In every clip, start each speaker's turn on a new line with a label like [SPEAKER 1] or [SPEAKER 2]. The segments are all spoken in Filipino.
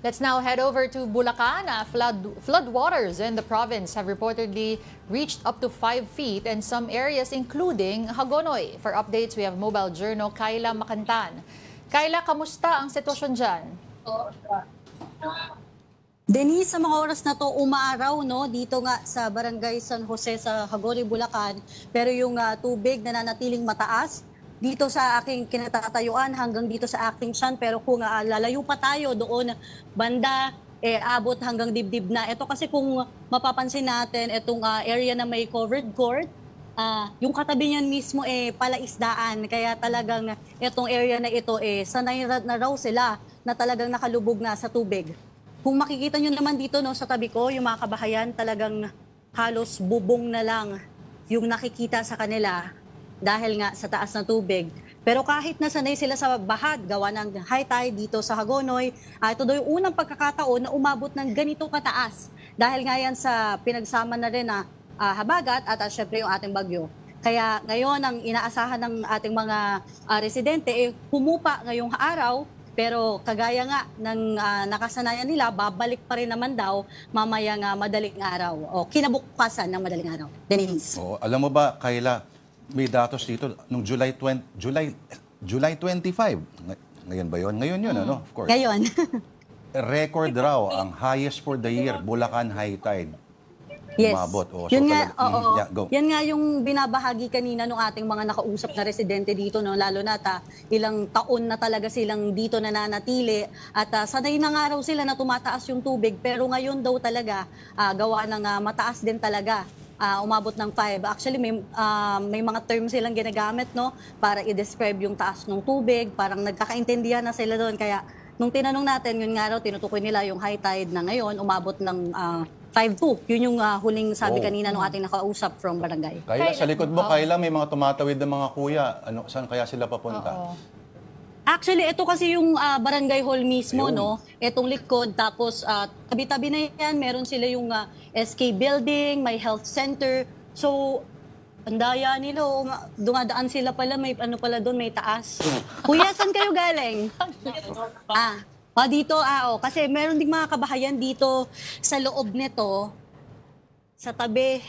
[SPEAKER 1] Let's now head over to Bulacan. Flood waters in the province have reportedly reached up to 5 feet in some areas including Hagonoy. For updates, we have Mobile Journal Kayla Makantan. Kayla, kamusta ang sitwasyon dyan?
[SPEAKER 2] Denise, sa mga oras na to umaaraw no dito nga sa Barangay San Jose sa Hagonoy, Bulacan. Pero yung tubig nananatiling mataas dito sa aking kinatatayuan hanggang dito sa aking tiyan. Pero kung lalayo pa tayo doon banda, abot hanggang dibdib na. Ito kasi kung mapapansin natin, itong area na may covered court, yung katabi niyan mismo palaisdaan. Kaya talagang itong area na ito sanay na raw sila na talagang nakalubog na sa tubig. Kung makikita nyo naman dito no, sa tabi ko, yung mga kabahayan talagang halos bubong na lang yung nakikita sa kanila dahil nga sa taas ng tubig. Pero kahit nasanay sila sa bahad, gawa ng high tide dito sa Hagonoy, ito daw yung unang pagkakataon na umabot ng ganito kataas. Dahil nga yan sa pinagsama na rin na habagat at syempre yung ating bagyo. Kaya ngayon ang inaasahan ng ating mga residente, humupa ngayong araw. Pero kagaya nga ng nakasanayan nila, babalik pa rin naman daw mamayang madaling araw o kinabukasan ng madaling araw. Denise.
[SPEAKER 3] Alam mo ba, Kayla, may datos dito nung July 25. Ngayon ba yun? Ngayon yun, ano? Of course.
[SPEAKER 2] Ngayon.
[SPEAKER 3] Record raw ang highest for the year, Bulacan high tide.
[SPEAKER 2] Yes.
[SPEAKER 3] Umabot.
[SPEAKER 2] Yun nga,
[SPEAKER 3] go.
[SPEAKER 2] Yan nga yung binabahagi kanina ng ating mga nakausap na residente dito, no? Lalo na ilang taon na talaga silang dito nananatili at sanay na nga raw sila na tumataas yung tubig, pero ngayon daw talaga gawa ng mataas din talaga. Umabot ng 5. Actually, may mga terms silang ginagamit no, para i-describe yung taas ng tubig. Parang nagkakaintindihan na sila doon. Kaya nung tinanong natin, yun nga raw, tinutukoy nila yung high tide na ngayon, umabot ng 5'2". Yun yung huling sabi kanina nung ating nakausap from barangay.
[SPEAKER 3] Kayla, sa likod mo, Kayla, may mga tumatawid na mga kuya. Saan kaya sila papunta?
[SPEAKER 2] Actually, ito kasi yung barangay hall mismo, no? Itong likod, tapos tabi-tabi na yan, meron sila yung SK building, may health center. So, ang daya nila, dumadaan sila pala, may ano pala doon, may taas. Kuya, saan kayo galing? Dito, kasi meron ding mga kabahayan dito sa loob nito, sa tabi,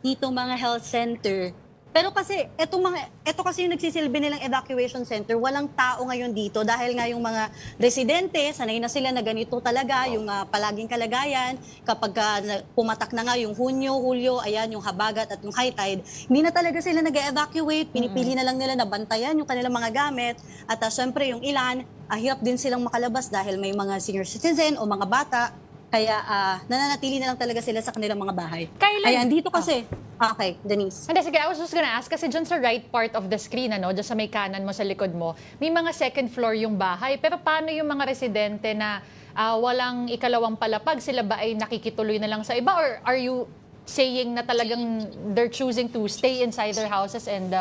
[SPEAKER 2] dito mga health center. Pero kasi, ito kasi yung nagsisilbi nilang evacuation center, walang tao ngayon dito dahil nga yung mga residente, sanay na sila na ganito talaga, yung palaging kalagayan, kapag pumatak na nga yung Hunyo, Hulyo, ayan, yung habagat at yung high tide, hindi na talaga sila nag-evacuate, pinipili na lang nila na bantayan yung kanilang mga gamit, at syempre yung ilan, hirap din silang makalabas dahil may mga senior citizen o mga bata, kaya nananatili na lang talaga sila sa kanilang mga bahay. Ayan, dito kasi, okay, Denise.
[SPEAKER 1] Hindi, sige, I was just gonna ask, kasi dyan sa right part of the screen, dyan sa may kanan mo, sa likod mo, may mga second floor yung bahay. Pero paano yung mga residente na walang ikalawang palapag? Sila ba ay nakikituloy na lang sa iba? Or are you saying na talagang they're choosing to stay inside their houses and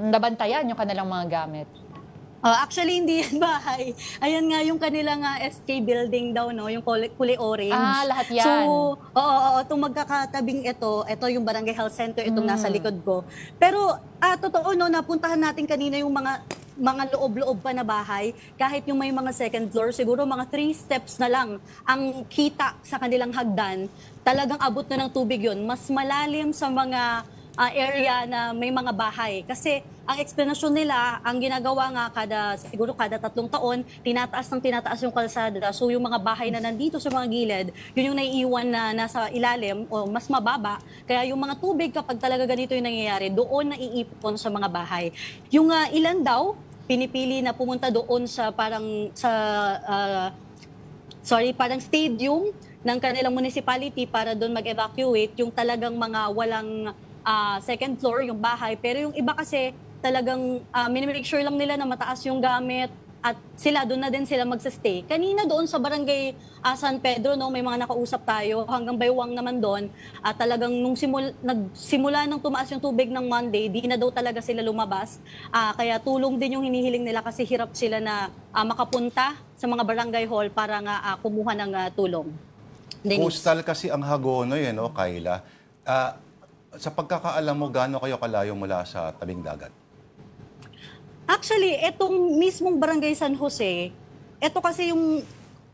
[SPEAKER 1] nabantayan yung kanilang mga gamit?
[SPEAKER 2] Actually, hindi yan bahay. Ayan nga yung kanilang SK building daw, no? Yung kulay orange.
[SPEAKER 1] Lahat yan.
[SPEAKER 2] So, itong magkakatabing ito yung Barangay Health Center, itong nasa likod ko. Pero, totoo, no, napuntahan natin kanina yung mga loob-loob pa na bahay. Kahit yung may mga second floor, siguro mga 3 steps na lang ang kita sa kanilang hagdan. Talagang abot na ng tubig yun. Mas malalim sa mga area na may mga bahay. Kasi ang explanation nila, ang ginagawa nga siguro kada 3 taon, tinataas yung kalsada. So yung mga bahay na nandito sa mga gilid, yun yung naiiwan na nasa ilalim o mas mababa. Kaya yung mga tubig kapag talaga ganito yung nangyayari, doon naiipon sa mga bahay. Yung ilan daw, pinipili na pumunta doon sa parang stadium ng kanilang municipality para doon mag-evacuate yung talagang mga walang second floor yung bahay, pero yung iba kasi talagang minimake sure lang nila na mataas yung gamit at sila doon na din sila magsa-stay. Kanina doon sa barangay San Pedro, no, may mga nakausap tayo hanggang Baywang naman doon, at talagang nung nagsimula nang tumaas yung tubig ng Monday, di na daw talaga sila lumabas. Kaya tulong din yung hinihiling nila kasi hirap sila na makapunta sa mga barangay hall para nga kumuha ng tulong. Denise.
[SPEAKER 3] Coastal kasi ang Hagonoy, no, Kayla. Sa pagkakaalam mo, gaano kayo kalayo mula sa tabing dagat?
[SPEAKER 2] Actually, etong mismong Barangay San Jose, ito kasi yung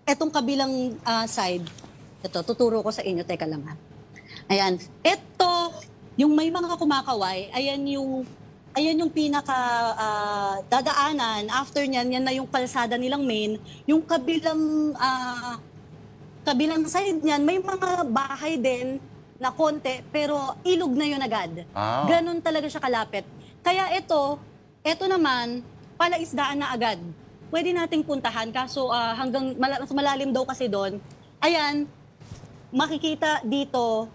[SPEAKER 2] etong kabilang side, ito, tuturo ko sa inyo, teka lang ha. Ayan, ito, yung may mga kumakaway, ayan yung pinaka dadaanan. After niyan, yan na yung kalsada nilang main. Yung kabilang side niyan, may mga bahay din na konti, pero ilog na yun agad.
[SPEAKER 3] Ah.
[SPEAKER 2] Ganon talaga siya kalapit. Kaya ito naman, palaisdaan na agad. Pwede nating puntahan, kaso hanggang mas malalim daw kasi doon. Ayan, makikita dito,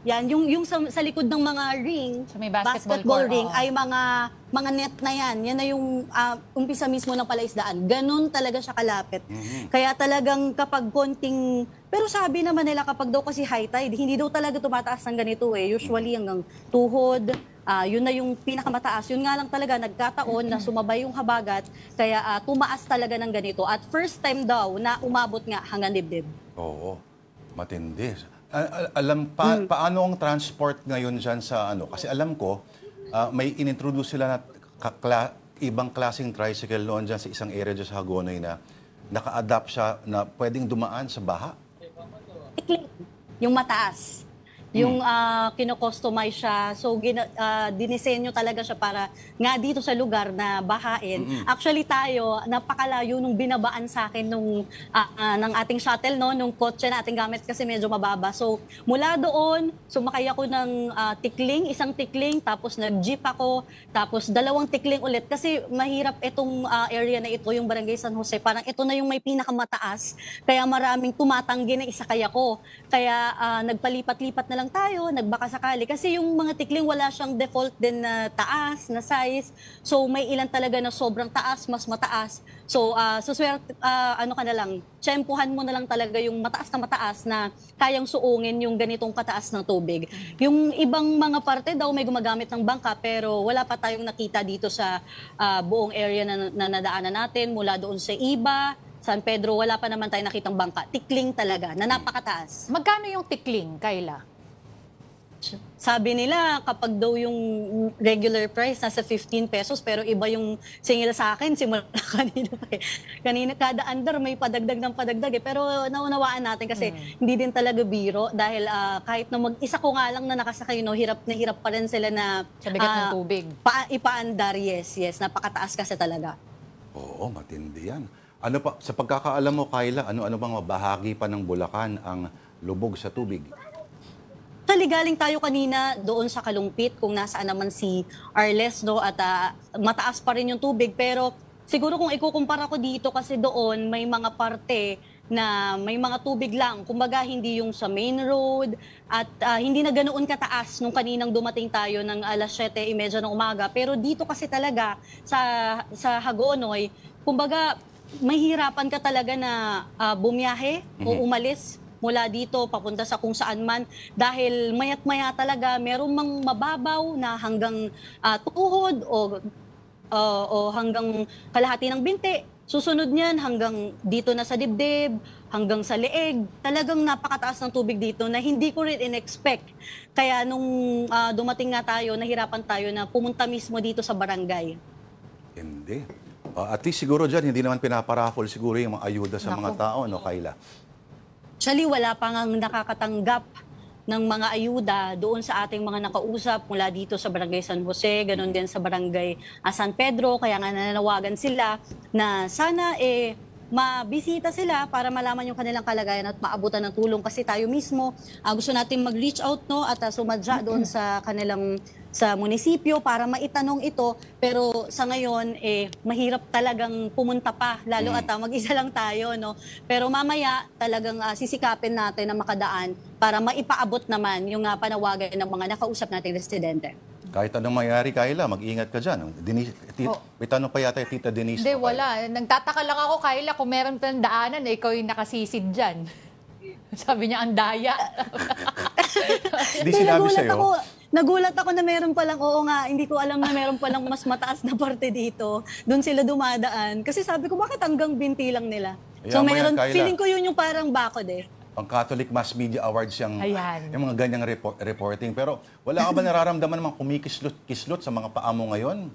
[SPEAKER 2] yan, yung sa likod ng mga ring,
[SPEAKER 1] Sa may basketball court,
[SPEAKER 2] ring,
[SPEAKER 1] oo.
[SPEAKER 2] ay mga net na yan. Yan na yung umpisa mismo ng palaisdaan. Ganon talaga siya kalapit. Kaya talagang kapag konting... Pero sabi naman nila kapag daw kasi high tide, hindi daw talaga tumataas ng ganito eh. Usually hanggang tuhod, yun na yung pinakamataas. Yun nga lang talaga, nagkataon na sumabay yung habagat, kaya tumaas talaga ng ganito. At first time daw na umabot nga hanggang dibdib.
[SPEAKER 3] Oo, matindi. Paano ang transport ngayon dyan sa ano? Kasi alam ko, may inintroduce sila na ibang klaseng tricycle noon dyan sa isang area dyan sa Hagonoy na naka-adapt siya na pwedeng dumaan sa baha.
[SPEAKER 2] Yung mataas. Yung kino-customize siya. So, dinisenyo talaga siya para nga dito sa lugar na bahain. Actually tayo, napakalayo nung binabaan sa akin ng ating shuttle, no? Nung kotse na ating gamit kasi medyo mababa. So, mula doon, sumakay ako ng isang tikling, tapos nag-jeep ako, tapos 2 tikling ulit. Kasi mahirap itong area na ito, yung Barangay San Jose. Parang ito na yung may pinakamataas. Kaya maraming tumatanggi na isakay ako. Kaya nagpalipat-lipat na lang tayo, nagbaka sakali. Kasi yung mga tikling wala siyang default din na taas, na size. So may ilan talaga na sobrang taas, mas mataas. So suswerte, ano ka na lang, tsempuhan mo na lang talaga yung mataas na kayang suungin yung ganitong kataas ng tubig. Yung ibang mga parte daw may gumagamit ng bangka pero wala pa tayong nakita dito sa buong area na nadaanan natin mula doon sa Iba, San Pedro, wala pa naman tayong nakitang bangka. Tikling talaga, na napakataas.
[SPEAKER 1] Magkano yung tikling, Kayla?
[SPEAKER 2] Sabi nila kapag daw yung regular price nasa 15 pesos pero iba yung singil sa akin simula kanina pa eh. Kanina kada under may padagdag ng padagdag eh. Pero naunawaan natin kasi hindi din talaga biro dahil kahit na mag-isa ko nga lang na nakasakay, no, hirap na hirap pa rin sila na
[SPEAKER 1] Sa bigat ng tubig.
[SPEAKER 2] Ipaandar, yes, napakataas kasi talaga.
[SPEAKER 3] Oo, matindi yan. Ano pa, sa pagkakaalam mo, Kayla, ano bang bahagi pa ng Bulacan ang lubog sa tubig?
[SPEAKER 2] Actually, galing tayo kanina doon sa Kalumpit kung nasaan naman si Arles, no, at mataas pa rin yung tubig. Pero siguro kung ikukumpara ko dito kasi doon may mga parte na may mga tubig lang. Kumbaga hindi yung sa main road at hindi na ganoon kataas nung kaninang dumating tayo ng alas 7:30 ng umaga. Pero dito kasi talaga sa Hagonoy, kumbaga mahihirapan ka talaga na bumiyahe o umalis mula dito papunta sa kung saan man dahil mayat-maya talaga merong mang mababaw na hanggang tuhod o hanggang kalahati ng binti. Susunod niyan hanggang dito na sa dibdib, hanggang sa leeg. Talagang napakataas ng tubig dito na hindi ko rin in-expect. Kaya nung dumating nga tayo, nahirapan tayo na pumunta mismo dito sa barangay.
[SPEAKER 3] Hindi. At least siguro dyan, hindi naman pinaparaffle siguro yung mga ayuda sa mga tao, no, Kayla?
[SPEAKER 2] Actually, wala pa ngang nakakatanggap ng mga ayuda doon sa ating mga nakausap mula dito sa Barangay San Jose, ganun din sa Barangay San Pedro. Kaya nga nananawagan sila na sana mabisita sila para malaman yung kanilang kalagayan at maabutan ng tulong. Kasi tayo mismo, gusto natin mag-reach out, no, at sumadya doon sa kanilang sa munisipyo para maitanong ito, pero sa ngayon mahirap talagang pumunta pa lalo at mag-isa lang tayo, no. Pero mamaya talagang sisikapin natin na makadaan para maipaabot naman yung panawagan ng mga nakausap nating residente.
[SPEAKER 3] Kahit anong mangyari, Kayla, mag-ingat ka dyan. May tanong pa yata yung Tita Denise.
[SPEAKER 1] Hindi, wala. Nagtataka lang ako, Kayla, kung meron pa ng daanan, ikaw yung nakasisid dyan. Sabi niya, ang daya.
[SPEAKER 3] Hindi sinabi sa'yo?
[SPEAKER 2] Nagulat ako na meron palang, oo nga, hindi ko alam na meron palang mas mataas na parte dito. Doon sila dumadaan. Kasi sabi ko, bakit hanggang binti lang nila? So meron, feeling ko yun yung parang bakod eh.
[SPEAKER 3] Pang Catholic Mass Media Awards yung mga ganyang reporting. Pero wala ka ba nararamdaman mga kumikislot-kislot sa mga paa mo ngayon?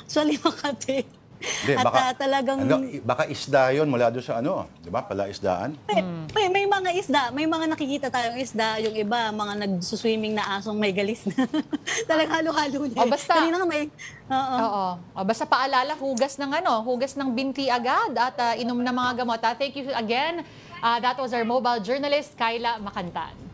[SPEAKER 2] Actually, Makati.
[SPEAKER 3] Hindi,
[SPEAKER 2] At talagang
[SPEAKER 3] baka isda yun mula doon sa ano, di ba? Palaisdaan.
[SPEAKER 2] may mga isda, may mga nakikita tayong isda, yung iba, mga nagsuswimming na asong may galis na. Talagang halo-halo niya.
[SPEAKER 1] O, basta-
[SPEAKER 2] Kanina nga may, oo.
[SPEAKER 1] Oo. O, basta paalala, hugas ng binti agad at inom ng mga gamot. Thank you again. That was our mobile journalist, Kyla Makantan.